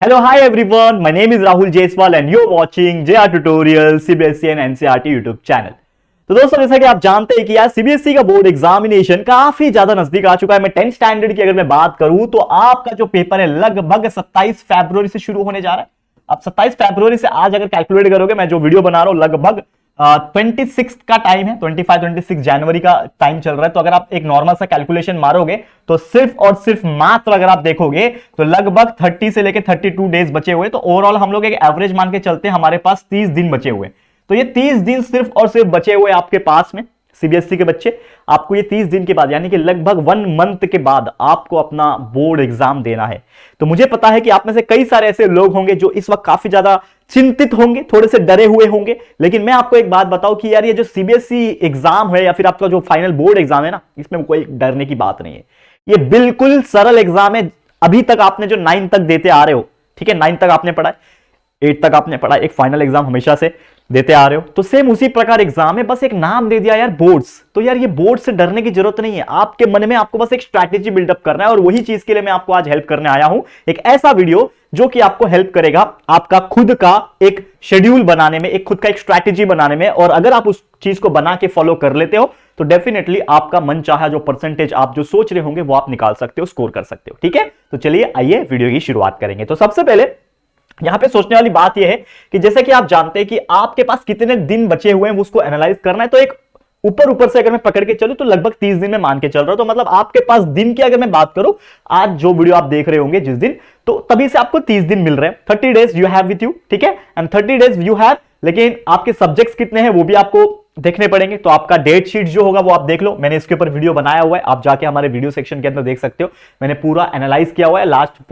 Hello, hi everyone. My name is Rahul Jaiswal and you're watching JR Tutorial CBSE and NCERT YouTube channel. तो दोस्तों जैसा कि आप जानते हैं कि यार सीबीएसई का बोर्ड एग्जामिनेशन काफी ज्यादा नजदीक आ चुका है। मैं 10th स्टैंडर्ड की अगर मैं बात करूं तो आपका जो पेपर है लगभग 27 फरवरी से शुरू होने जा रहा है। अब 27 फरवरी से आज अगर कैलकुलेट करोगे, मैं जो वीडियो बना रहा हूं लगभग 26 का टाइम है, 26 जनवरी का टाइम चल रहा है। तो अगर आप एक नॉर्मल सा कैलकुलेशन मारोगे तो सिर्फ और सिर्फ मात्र अगर आप देखोगे तो लगभग 30 से लेकर 32 डेज बचे हुए। तो ओवरऑल हम लोग एक एवरेज मान के चलते हैं, हमारे पास 30 दिन बचे हुए। तो ये 30 दिन सिर्फ और सिर्फ बचे हुए आपके पास में सीबीएसई के बच्चे। आपको ये 30 दिन के बाद यानी कि लगभग 1 मंथ के बाद आपको अपना बोर्ड एग्जाम देना है। तो मुझे पता है कि आप में से कई सारे ऐसे लोग होंगे जो इस वक्त काफी ज्यादा चिंतित होंगे, थोड़े से डरे हुए होंगे। लेकिन मैं आपको एक बात बताऊं कि यार ये जो सीबीएसई एग्जाम है या फिर आपका जो फाइनल बोर्ड एग्जाम है ना, इसमें कोई डरने की बात नहीं है। ये बिल्कुल सरल एग्जाम है। अभी तक आपने जो 9 तक देते आ रहे हो, ठीक है, 9 तक आपने पढ़ा है, 8 तक आपने पढ़ा, एक फाइनल एग्जाम हमेशा से देते आ रहे हो, तो सेम उसी प्रकार एग्जाम है, बस एक नाम दे दिया यार बोर्ड्स। तो यार ये बोर्ड से डरने की जरूरत नहीं है। आपके मन में आपको बस एक स्ट्रैटेजी बिल्डअप करना है और वही चीज के लिए मैं आपको आज हेल्प करने आया हूं। एक ऐसा वीडियो जो कि आपको हेल्प करेगा आपका खुद का एक शेड्यूल बनाने में, एक खुद का एक स्ट्रैटेजी बनाने में। और अगर आप उस चीज को बना के फॉलो कर लेते हो तो डेफिनेटली आपका मन चाहा जो परसेंटेज आप जो सोच रहे होंगे वो आप निकाल सकते हो, स्कोर कर सकते हो। ठीक है, तो चलिए आइए वीडियो की शुरुआत करेंगे। तो सबसे पहले यहां पे सोचने वाली बात यह है कि जैसे कि आप जानते हैं कि आपके पास कितने दिन बचे हुए हैं उसको एनालाइज करना है। तो एक ऊपर से अगर मैं पकड़ के चलूं तो लगभग 30 दिन में मान के चल रहा हूं। तो मतलब आपके पास दिन की अगर मैं बात करूं, आज जो वीडियो आप देख रहे होंगे जिस दिन, तो तभी से आपको 30 दिन मिल रहे हैं। 30 days you have with you, ठीक है, एंड 30 डेज यू हैव। लेकिन आपके सब्जेक्ट्स कितने हैं वो भी आपको देखने पड़ेंगे। तो आपका डेट शीट जो होगा वो आप देख लो, मैंने इसके ऊपर वीडियो बनाया हुआ है, आप जाके हमारे वीडियो सेक्शन के अंदर देख सकते हो। मैंने पूरा एनालाइज किया हुआ है, लास्ट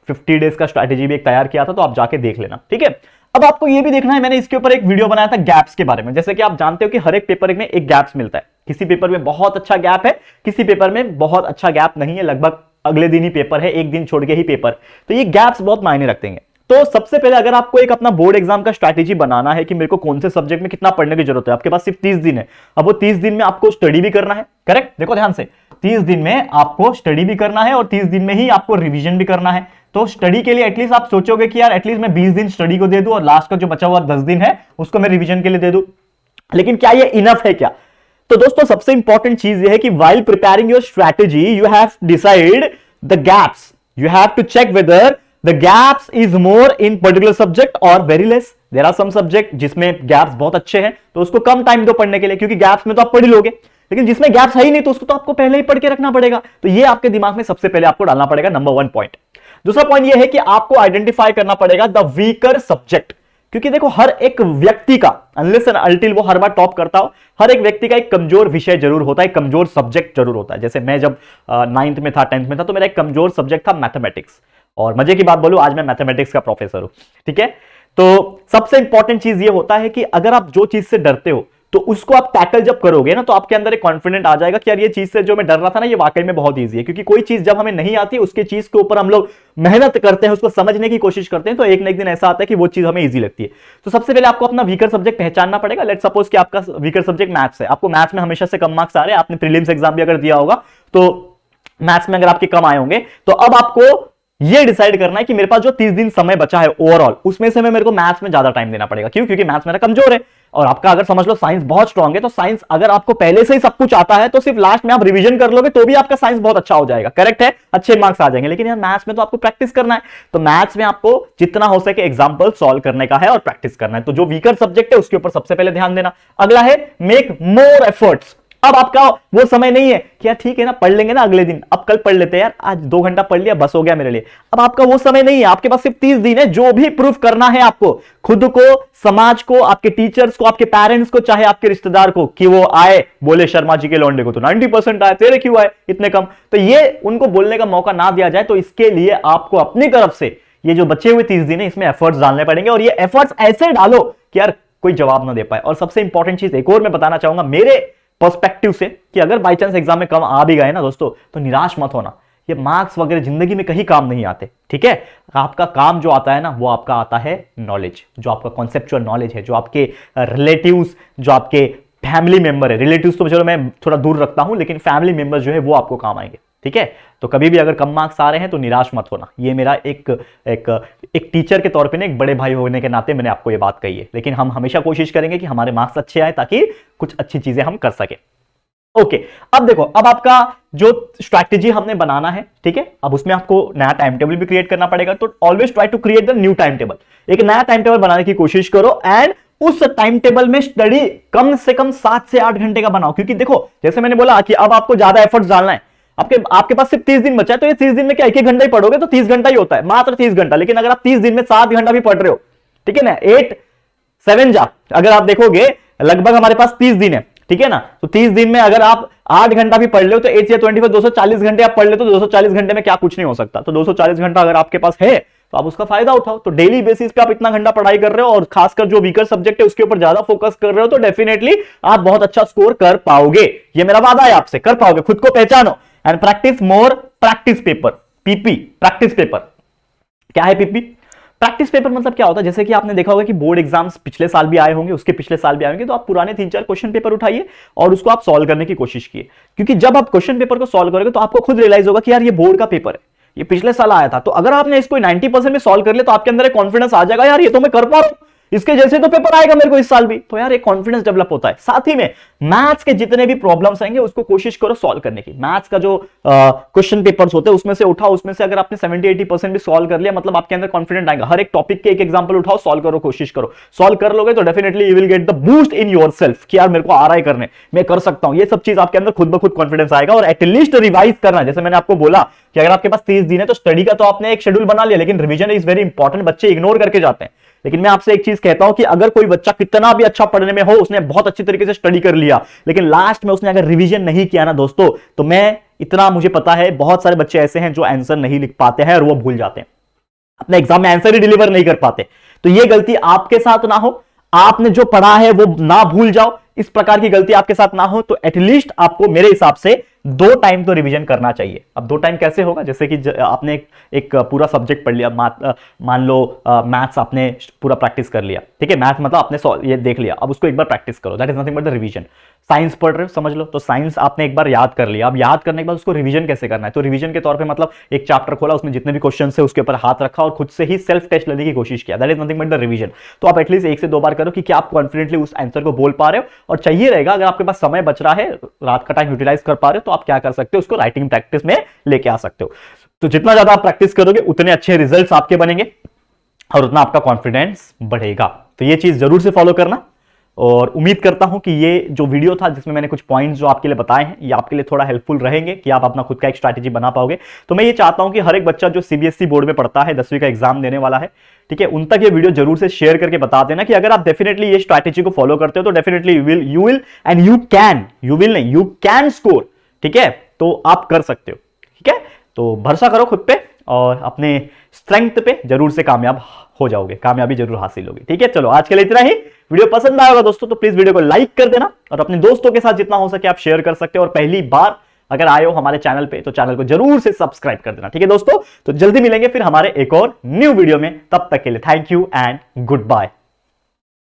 50 डेज का स्ट्रैटेजी भी एक तैयार किया था, तो आप जाके देख लेना। ठीक है, अब आपको ये भी देखना है, मैंने इसके ऊपर एक वीडियो बनाया था गैप्स के बारे में। जैसे कि आप जानते हो कि हर एक पेपर में एक गैप्स मिलता है। किसी पेपर में बहुत अच्छा गैप है, किसी पेपर में बहुत अच्छा गैप नहीं है, लगभग अगले दिन ही पेपर है, एक दिन छोड़ के ही पेपर। तो ये गैप्स बहुत मायने रखते हैं। तो सबसे पहले अगर आपको एक अपना बोर्ड एग्जाम का स्ट्रैटेजी बनाना है कि मेरे को कौन से सब्जेक्ट में कितना पढ़ने की जरूरत है, आपके पास सिर्फ 30 दिन है। अब वो 30 दिन में आपको स्टडी भी करना है, करेक्ट, देखो ध्यान से, 30 दिन में आपको स्टडी भी करना है और 30 दिन में ही आपको रिवीजन भी करना है। तो स्टडी के लिए एटलीस्ट आप सोचोगे कि यार एटलीस्ट मैं 20 दिन स्टडी को दे दूं और लास्ट का जो बचा हुआ 10 दिन है उसको मैं रिवीजन के लिए दे दूं। लेकिन क्या ये इनफ है क्या? तो दोस्तों सबसे इंपॉर्टेंट चीज ये है कि while preparing your strategy you have decide the gaps, you have to check whether the gaps is more in particular subject or very less. there are some subject जिसमें gaps बहुत अच्छे हैं तो उसको कम टाइम दो पढ़ने के लिए, क्योंकि gaps में तो आप पढ़ ही लोगे। लेकिन जिसमें gaps है ही नहीं तो उसको तो आपको पहले ही पढ़ के रखना पड़ेगा। तो ये आपके दिमाग में सबसे पहले आपको डालना पड़ेगा, नंबर 1 पॉइंट। दूसरा पॉइंट ये है कि आपको आइडेंटिफाई करना पड़ेगा द वीकर सब्जेक्ट। क्योंकि देखो हर एक व्यक्ति का, अनलेस एंड अनटिल वो हर बार टॉप करता हो, हर एक व्यक्ति का एक कमजोर विषय जरूर होता है, कमजोर सब्जेक्ट जरूर होता है। जैसे मैं जब 9th में था, 10th में था, तो मेरा एक कमजोर सब्जेक्ट था मैथमेटिक्स। और मजे की बात बोलूं, आज मैं मैथमेटिक्स का प्रोफेसर हूं। ठीक है, तो सबसे इंपॉर्टेंट चीज ये होता है कि अगर आप जो चीज से डरते हो तो उसको आप टैकल जब करोगे ना, तो आपके अंदर एक कॉन्फिडेंट आ जाएगा कि यार ये चीज से जो मैं डर रहा था ना, ये वाकई में बहुत ईजी है। क्योंकि कोई चीज जब हमें नहीं आती, उसकी चीज के ऊपर हम लोग मेहनत करते हैं, उसको समझने की कोशिश करते हैं, तो एक ना एक दिन ऐसा आता है कि वो चीज हमें ईजी लगती है। तो सबसे पहले आपको अपना वीकर सब्जेक्ट पहचानना पड़ेगा। लेट्स सपोज कि आपका वीकर सब्जेक्ट मैथ्स है, आपको मैथ्स में हमेशा से कम मार्क्स आ रहे हैं, आपने प्रीलिम्स एग्जाम भी अगर दिया होगा तो मैथ्स में अगर आपके कम आए होंगे, तो अब आपको ये डिसाइड करना है कि मेरे पास जो 30 दिन समय बचा है ओवरऑल, उसमें से मेरे को मैथ्स में ज्यादा टाइम देना पड़ेगा। क्यों? क्योंकि मैथ्स मेरा कमजोर है। और आपका अगर समझ लो साइंस बहुत स्ट्रांग है, तो साइंस अगर आपको पहले से ही सब कुछ आता है तो सिर्फ लास्ट में आप रिवीजन कर लोगे तो भी आपका साइंस बहुत अच्छा हो जाएगा, करेक्ट है, अच्छे मार्क्स आ जाएंगे। लेकिन यार मैथ्स में तो आपको प्रैक्टिस करना है, तो मैथ्स में आपको जितना हो सके एग्जाम्पल सॉल्व करने का है और प्रैक्टिस करना है। तो जो वीकर सब्जेक्ट है उसके ऊपर सबसे पहले ध्यान देना। अगला है मेक मोर एफर्ट्स। अब आपका वो समय नहीं है कि यार ठीक है ना, पढ़ लेंगे ना अगले दिन, अब कल पढ़ लेते हैं यार, आज 2 घंटा पढ़ लिया बस हो गया मेरे लिए। अब आपका वो समय नहीं है, आपके पास सिर्फ 30 दिन है। जो भी प्रूफ करना है आपको, खुद को, समाज को, आपके टीचर्स को, आपके पेरेंट्स को, चाहे आपके रिश्तेदार को, कि वो आए बोले शर्मा जी के लौंडे को तो 90% आए, तेरे क्यों आए इतने कम, तो ये उनको बोलने का मौका ना दिया जाए। तो इसके लिए आपको अपनी तरफ से ये जो बचे हुए 30 दिन है इसमें एफर्ट्स डालने पड़ेंगे, और ये एफर्ट्स ऐसे डालो कि यार कोई जवाब ना दे पाए। और सबसे इंपॉर्टेंट चीज एक और मैं बताना चाहूंगा मेरे पर्सपेक्टिव से, कि अगर बाई चांस एग्जाम में कम आ भी गए ना दोस्तों, तो निराश मत होना। ये मार्क्स वगैरह जिंदगी में कहीं काम नहीं आते, ठीक है। आपका काम जो आता है ना, वो आपका आता है नॉलेज, जो आपका कॉन्सेप्चुअल नॉलेज है, जो आपके रिलेटिव्स, जो आपके फैमिली मेंबर है। रिलेटिव्स तो चलो मैं थोड़ा दूर रखता हूं, लेकिन फैमिली मेंबर्स जो है वो आपको काम आएंगे। ठीक है। तो कभी भी अगर कम मार्क्स आ रहे हैं तो निराश मत होना, ये मेरा एक टीचर के तौर पे ना, एक बड़े भाई होने के नाते मैंने आपको ये बात कही है। लेकिन हम हमेशा कोशिश करेंगे कि हमारे मार्क्स अच्छे आए ताकि कुछ अच्छी चीजें हम कर सके। ओके, अब देखो, अब आपका जो स्ट्रैटेजी हमने बनाना है, ठीक है, अब उसमें आपको नया टाइम टेबल भी क्रिएट करना पड़ेगा। तो always try to create the new time table, एक नया टाइम टेबल बनाने की कोशिश करो एंड उस टाइम टेबल में स्टडी कम से कम 7 से 8 घंटे का बनाओ। क्योंकि देखो, जैसे मैंने बोला कि अब आपको ज्यादा एफर्ट्स डालना है, आपके पास सिर्फ 30 दिन बचा है, तो ये 30 दिन में क्या 1-1 घंटा ही पढ़ोगे तो 30 घंटा ही होता है, मात्र 30 घंटा। लेकिन अगर आप 30 दिन में 7 घंटा भी पढ़ रहे हो, ठीक है ना, 8 7 जा, अगर आप देखोगे लगभग हमारे पास 30 दिन है, ठीक है ना, तो 30 दिन में अगर आप 8 घंटा भी पढ़ लो तो 8 या 24 240 घंटे आप पढ़ ले, तो 240 घंटे में क्या कुछ नहीं हो सकता। तो 240 घंटा अगर आपके पास है तो आप उसका फायदा उठाओ। तो डेली बेसिस पे आप इतना घंटा पढ़ाई कर रहे हो और खासकर जो वीकर सब्जेक्ट है उसके ऊपर ज्यादा फोकस कर रहे हो, तो डेफिनेटली आप बहुत अच्छा स्कोर कर पाओगे। ये मेरा वादा है आपसे, कर पाओगे। खुद को पहचानो and practice more practice paper, PP practice paper. क्या है पीपी? प्रैक्टिस पेपर मतलब क्या होता है? जैसे कि आपने देखा होगा कि बोर्ड एग्जाम्स पिछले साल भी आए होंगे, उसके पिछले साल भी आए होंगे, तो आप पुराने 3-4 क्वेश्चन पेपर उठाइए और उसको आप सॉल्व करने की कोशिश कीजिए। क्योंकि जब आप क्वेश्चन पेपर को सॉल्व करोगे तो आपको खुद रियलाइज होगा कि यार ये बोर्ड का पेपर है, ये पिछले साल आया था। तो अगर आपने इसको 90% में सॉल्व कर लिया तो आपके अंदर एक कॉन्फिडेंस आ जाएगा, यार ये तो मैं कर पा रहा हूं, इसके जैसे तो पेपर आएगा मेरे को इस साल भी। तो यार एक कॉन्फिडेंस डेवलप होता है। साथ ही में मैथ्स के जितने भी प्रॉब्लम्स आएंगे उसको कोशिश करो सॉल्व करने की। मैथ्स का जो क्वेश्चन पेपर्स होते हैं उसमें से उठाओ, उसमें से अगर आपने 70-80% भी सॉल्व कर लिया, मतलब आपके अंदर कॉन्फिडेंट आएगा। हर एक टॉपिक के एक एग्जांपल उठाओ, सॉल्व करो, कोशिश करो। सॉल्व कर लोगे तो definitely you will get the boost in yourself कि यार मेरे को आ रहा है करने, मैं कर सकता हूं। ये सब चीज आपके अंदर खुद ब खुद कॉन्फिडेंस आएगा। और एटलीस्ट रिवाइज करना, जैसे मैंने आपको बोला कि अगर आपके पास 30 दिन है तो स्टडी का तो आपने एक शेड्यूल बना लिया, लेकिन रिवीजन इज वेरी इंपॉर्टेंट। बच्चे इग्नोर करके जाते हैं। लेकिन मैं आपसे एक चीज कहता हूं कि अगर कोई बच्चा कितना भी अच्छा पढ़ने में हो, उसने बहुत अच्छी तरीके से स्टडी कर लिया, लेकिन लास्ट में उसने अगर रिवीजन नहीं किया ना दोस्तों, तो मैं इतना मुझे पता है बहुत सारे बच्चे ऐसे हैं जो आंसर नहीं लिख पाते हैं और वो भूल जाते हैं, अपने एग्जाम में आंसर ही डिलीवर नहीं कर पाते। तो ये गलती आपके साथ ना हो, आपने जो पढ़ा है वो ना भूल जाओ, इस प्रकार की गलती आपके साथ ना हो। तो एटलीस्ट आपको मेरे हिसाब से 2 टाइम तो रिवीजन करना चाहिए। अब 2 टाइम कैसे होगा? जैसे कि आपने एक पूरा सब्जेक्ट पढ़ लिया, मान लो मैथ्स आपने पूरा प्रैक्टिस कर लिया, ठीक है, मैथ मतलब आपने ये देख लिया, अब उसको एक बार प्रैक्टिस करो, that is nothing but the revision. Science पढ़ रहे हो, समझ लो, तो साइंस आपने एक बार याद कर लिया, अब याद करने के बाद उसको रिवीजन कैसे करना है? तो रिवीजन के तौर पे मतलब एक चैप्टर खोला, उसमें जितने भी क्वेश्चन है उसके ऊपर हाथ रखा और खुद से ही सेल्फ टेस्ट लेने की कोशिश किया, that is nothing but the revision. तो आप एटलीस्ट 1 से 2 बार करो कि क्या आप कॉन्फिडेंटली उस आंसर को बोल पा रहे हो। और चाहिए रहेगा, अगर आपके पास समय बच रहा है, रात का टाइम यूटिलाइज कर पा रहे हो, तो आप क्या कर सकते हो, उसको राइटिंग प्रैक्टिस में लेके आ सकते हो। तो जितना ज्यादा आप प्रैक्टिस करोगे उतने अच्छे रिजल्ट्स आपके बनेंगे और उतना आपका कॉन्फिडेंस बढ़ेगा। तो ये चीज जरूर से फॉलो करना। और उम्मीद करता हूं कि ये जो वीडियो था जिसमें मैंने कुछ पॉइंट्स जो आपके लिए बताए हैं, ये आपके लिए थोड़ा हेल्पफुल रहेंगे कि आप अपना खुद का एक स्ट्रैटेजी बना पाओगे। तो मैं ये चाहता हूं कि हर एक बच्चा जो सीबीएसई बोर्ड में पढ़ता है, 10वीं का एग्जाम देने वाला है, ठीक है, उन तक ये वीडियो जरूर से शेयर करके बता देना कि अगर आप डेफिनेटली ये स्ट्रैटेजी को फॉलो करते हो तो डेफिनेटली यू कैन स्कोर, ठीक है, तो आप कर सकते हो, ठीक है। तो भरोसा करो खुद पे और अपने स्ट्रेंथ पे, जरूर से कामयाब हो जाओगे, कामयाबी जरूर हासिल होगी, ठीक है। चलो आज के लिए इतना ही। वीडियो पसंद आया होगा दोस्तों तो प्लीज वीडियो को लाइक कर देना और अपने दोस्तों के साथ जितना हो सके आप शेयर कर सकते हो। और पहली बार अगर आए हो हमारे चैनल पे तो चैनल को जरूर से सब्सक्राइब कर देना, ठीक है दोस्तों। तो जल्दी मिलेंगे फिर हमारे एक और न्यू वीडियो में, तब तक के लिए thank you and good bye.